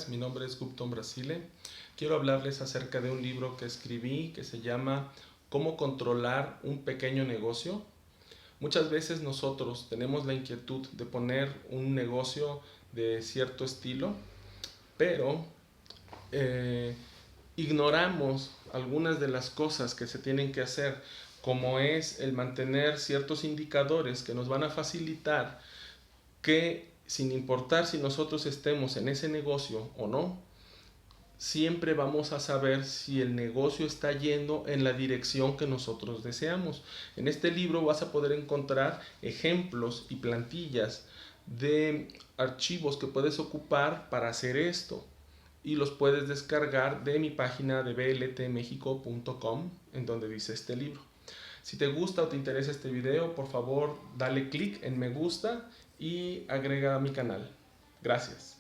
Mi nombre es Gupton Brasile. Quiero hablarles acerca de un libro que escribí que se llama ¿Cómo controlar un pequeño negocio? Muchas veces nosotros tenemos la inquietud de poner un negocio de cierto estilo, pero ignoramos algunas de las cosas que se tienen que hacer, como es el mantener ciertos indicadores que nos van a facilitar que, sin importar si nosotros estemos en ese negocio o no, siempre vamos a saber si el negocio está yendo en la dirección que nosotros deseamos. En este libro vas a poder encontrar ejemplos y plantillas de archivos que puedes ocupar para hacer esto, y los puedes descargar de mi página de bltmexico.com, en donde dice este libro. Si te gusta o te interesa este video, por favor dale clic en me gusta y agrega a mi canal. Gracias.